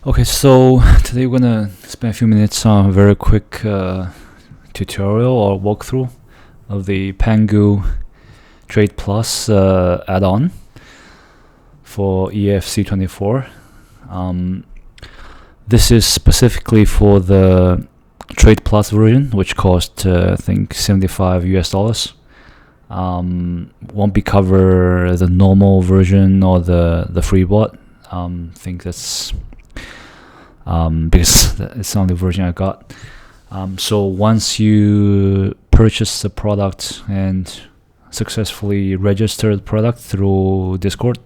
Okay, so today we're gonna spend a few minutes on a very quick tutorial or walkthrough of the Pengu Trade Plus add-on for EFC24. This is specifically for the Trade Plus version, which cost I think $75 US. Won't be cover the normal version or the free bot. I think that's because it's the only version I got. So once you purchase the product and successfully register the product through Discord,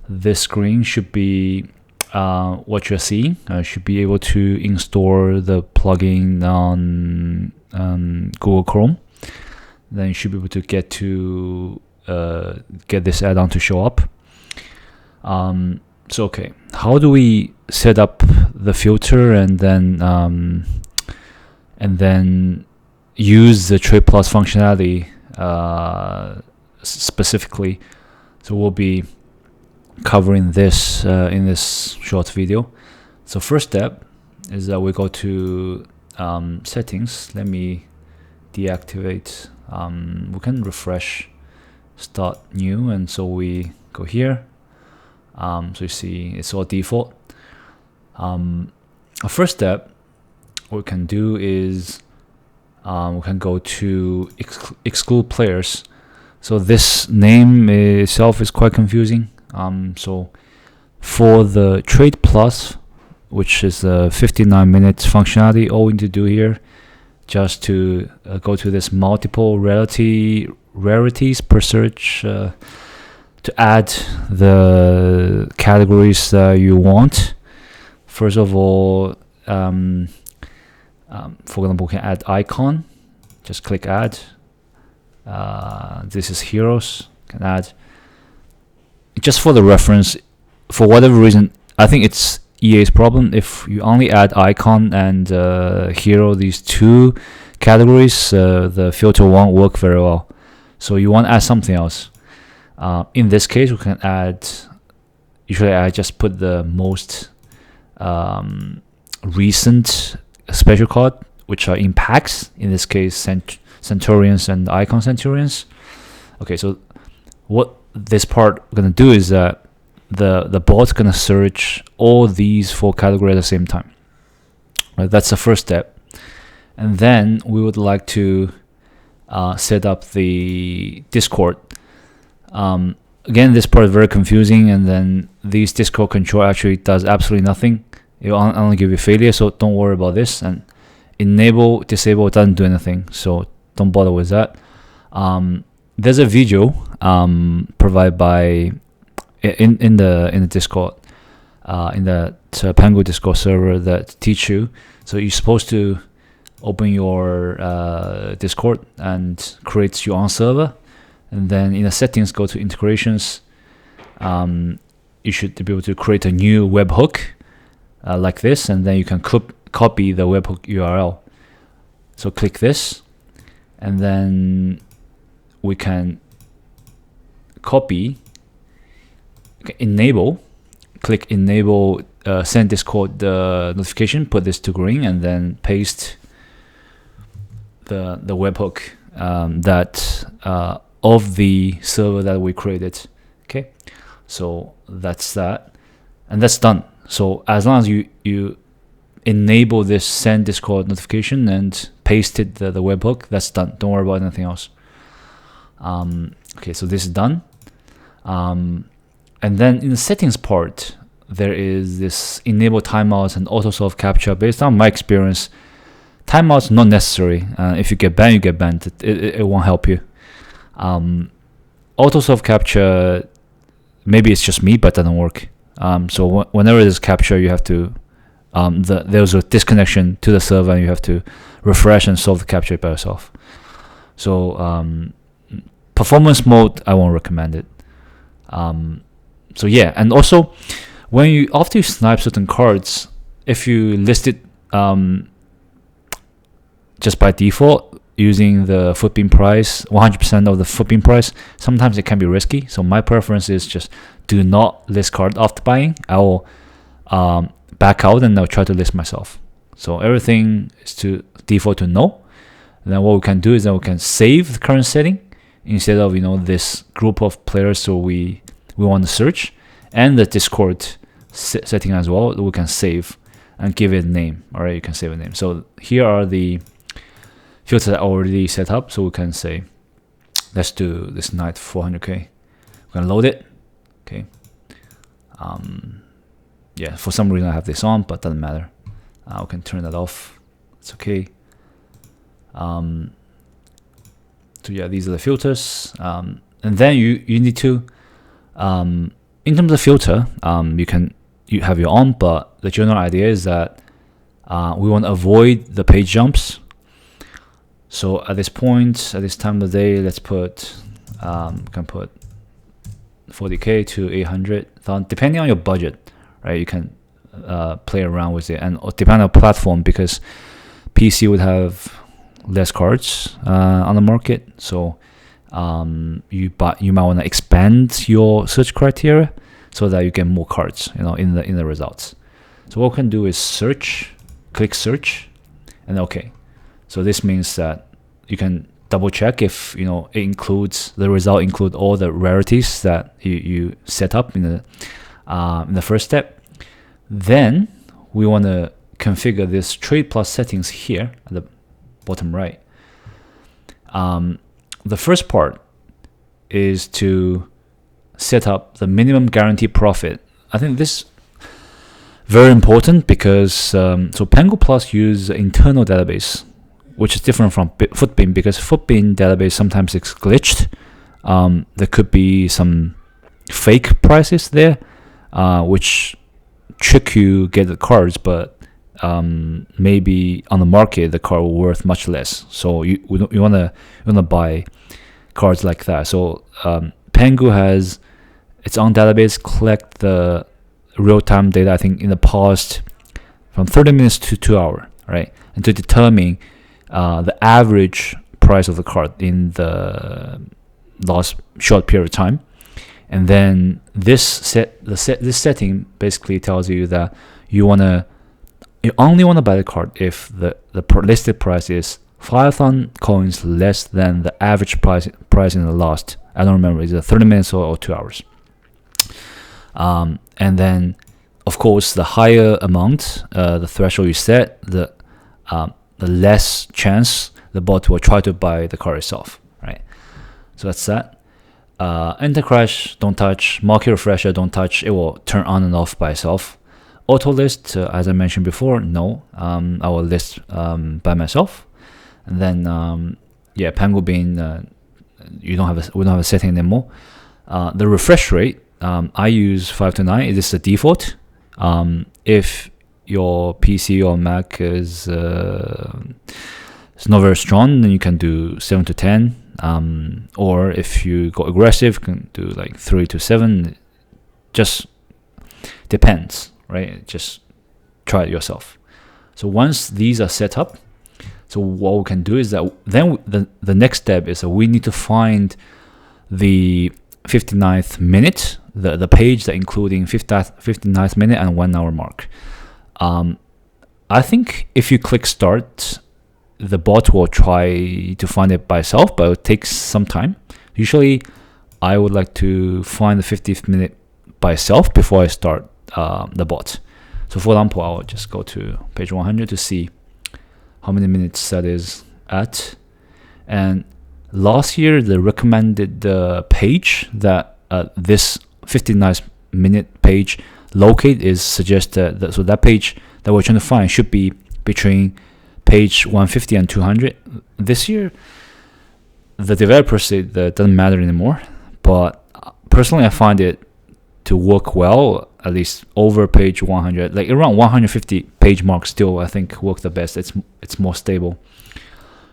this screen should be what you're seeing. Should be able to install the plugin on Google Chrome. Then you should be able to get this add-on to show up. So okay, how do we set up the filter and then use the Trade Plus functionality specifically? So we'll be covering this in this short video. So first step is that we go to settings. Let me deactivate. We can refresh, start new, and so we go here. So you see it's all default. Our first step, what we can do is we can go to exclude players. So this name itself is quite confusing. So for the Trade Plus, which is a 59 minutes functionality, all we need to do here just to go to this multiple rarities per search to add the categories you want. First of all, for example, we can add icon. Just click add. This is heroes. Can add. Just for the reference, for whatever reason, I think it's EA's problem. If you only add icon and hero, these two categories, the filter won't work very well. So you want to add something else. In this case, we can add. Usually, I just put the most recent special card, which are in packs. In this case, Centurions and Icon Centurions. Okay, so what this part we're gonna do is that the bot's gonna search all these four categories at the same time. Right, that's the first step, and then we would like to set up the Discord. Again, this part is very confusing, and then these Discord control actually does absolutely nothing. It will only give you failure, so don't worry about this. And enable, disable doesn't do anything, so don't bother with that. There's a video provided by in the Discord, in the Pengu Discord server that teach you. So you're supposed to open your Discord and create your own server. And then in the settings, go to integrations. You should be able to create a new webhook like this, and then you can copy the webhook URL. So click this, and then we can copy, enable, click enable, send Discord notification, put this to green, and then paste the webhook that of the server that we created. Okay, so that's that, and that's done. So as long as you enable this send Discord notification and pasted the webhook, that's done. Don't worry about anything else. Okay, so this is done. And then in the settings part, there is this enable timeouts and auto solve capture. Based on my experience, timeouts not necessary. If you get banned, you get banned. It won't help you. Auto solve capture, maybe it's just me, but it doesn't work. So whenever there's capture, you have to there's a disconnection to the server, and you have to refresh and solve the capture by yourself. So performance mode, I won't recommend it. So yeah, and also after you snipe certain cards, if you list it just by default using the footprint price, 100% of the footprint price, sometimes it can be risky. So my preference is just do not list card after buying. I will back out and I'll try to list myself. So everything is to default to no. And then what we can do is that we can save the current setting instead of this group of players. So we want to search, and the Discord setting as well. We can save and give it a name. All right, you can save a name. So here are the filters that are already set up. So we can say, let's do this night 400k. We can load it. Okay. Yeah, for some reason I have this on, but doesn't matter. We can turn that off. It's okay. So yeah, these are the filters. And then you need to, in terms of filter, you have your on, but the general idea is that we want to avoid the page jumps. So at this point, at this time of the day, let's put can put 40k to 800,000, depending on your budget, right? You can play around with it, and depending on platform, because PC would have less cards on the market. So you might want to expand your search criteria so that you get more cards, in the results. So what we can do is search, click search, and okay. So this means that you can double check if the result include all the rarities that you set up in the first step. Then we want to configure this trade plus settings here at the bottom right. The first part is to set up the minimum guaranteed profit. I think this very important because so Pengu Plus use internal database, which is different from Footbin, because Footbin database sometimes it's glitched. There could be some fake prices there, which trick you get the cards, but maybe on the market the card will worth much less. So you wanna buy cards like that. So Pengu has its own database, collect the real-time data, I think in the past from 30 minutes to 2 hours, right? And to determine the average price of the card in the last short period of time. And then this setting basically tells you that you only want to buy the card if the listed price is 5,000 coins less than the average price in the last, I don't remember, is it 30 minutes or 2 hours. And then of course the higher amount, the threshold you set, the less chance the bot will try to buy the card itself, right? So that's that. Enter crash, don't touch. Market refresher, don't touch. It will turn on and off by itself. Auto list, as I mentioned before, no. I will list by myself. And then Pengu being we don't have a setting anymore. The refresh rate, I use 5 to 9. It is the default. If your PC or Mac is not very strong, then you can do 7 to 10. Or if you go aggressive, you can do like 3 to 7. Just depends, right? Just try it yourself. So once these are set up, so what we can do is that then the next step is that we need to find the 59th minute, the page that including 59th minute and 1 hour mark. I think if you click start, the bot will try to find it by itself, but it takes some time. Usually I would like to find the 50th minute by itself before I start the bot. So for example, I'll just go to page 100 to see how many minutes that is at. And last year, the recommended page that this 59th minute page locate is suggested. So that page that we're trying to find should be between page 150 and 200. This year, the developer said that doesn't matter anymore. But personally, I find it to work well, at least over page 100, like around 150 page mark still, I think work the best. It's more stable.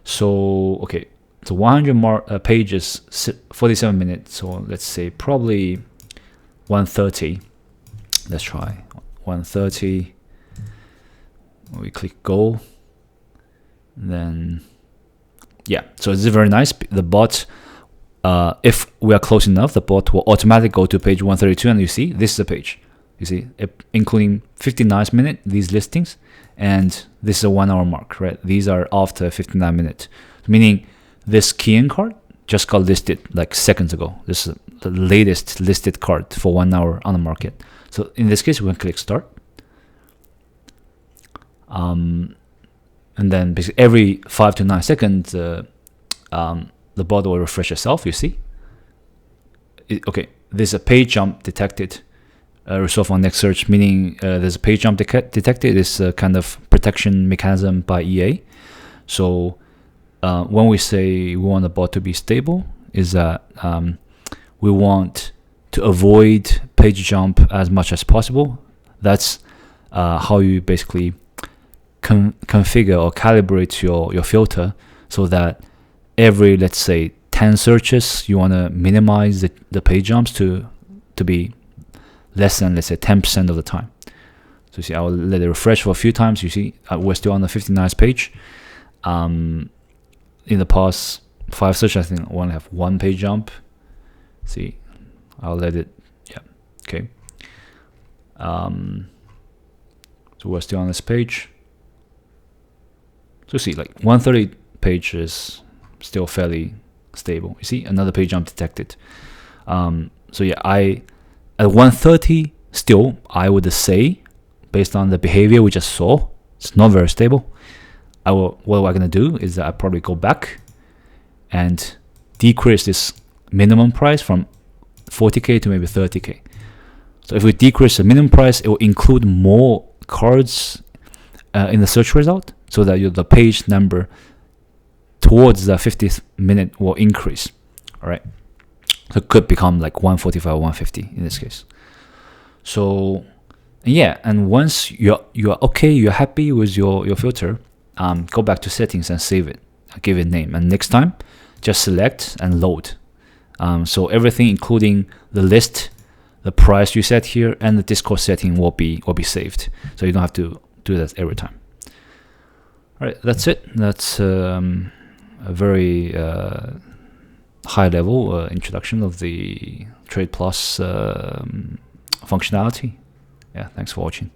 So, okay. So 100 pages, 47 minutes. So let's say probably 130. Let's try 130. We click go. Then, yeah. So this is very nice. The bot, if we are close enough, the bot will automatically go to page 132, and you see this is the page. You see, including 59 minute, these listings, and this is a 1 hour mark, right? These are after 59 minutes, meaning this key-in card just got listed like seconds ago. This is the latest listed card for 1 hour on the market. So in this case, we're gonna click start. And then basically every 5 to 9 seconds, the bot will refresh itself. You see, okay, there's a page jump detected. Resolve on next search, meaning there's a page jump detected. It's a kind of protection mechanism by EA. So when we say we want the bot to be stable, is that we want to avoid page jump as much as possible. That's how you basically configure or calibrate your filter, so that every, let's say, 10 searches, you want to minimize the page jumps to be less than, let's say, 10% of the time. So you see, I will let it refresh for a few times. You see, we're still on the 59th page. In the past 5 searches, I think I want to have 1 page jump. See, I'll let it, yeah, okay. So we're still on this page. So see, like 130 page is still fairly stable. You see, another page jump detected. So yeah, at 130 still, I would say, based on the behavior we just saw, it's not very stable. What I'm gonna do is that I probably go back and decrease this minimum price from 40k to maybe 30k. So if we decrease the minimum price, it will include more cards in the search result, so that the page number towards the 50th minute will increase. All right, so it could become like 145 or 150 in this case. So yeah, and once you're okay, you're happy with your filter, go back to settings and save it, give it a name, and next time just select and load. So everything, including the list, the price you set here, and the Discord setting will be saved, so you don't have to do that every time. All right, that's it. That's a very high level introduction of the Trade Plus functionality. Yeah, thanks for watching.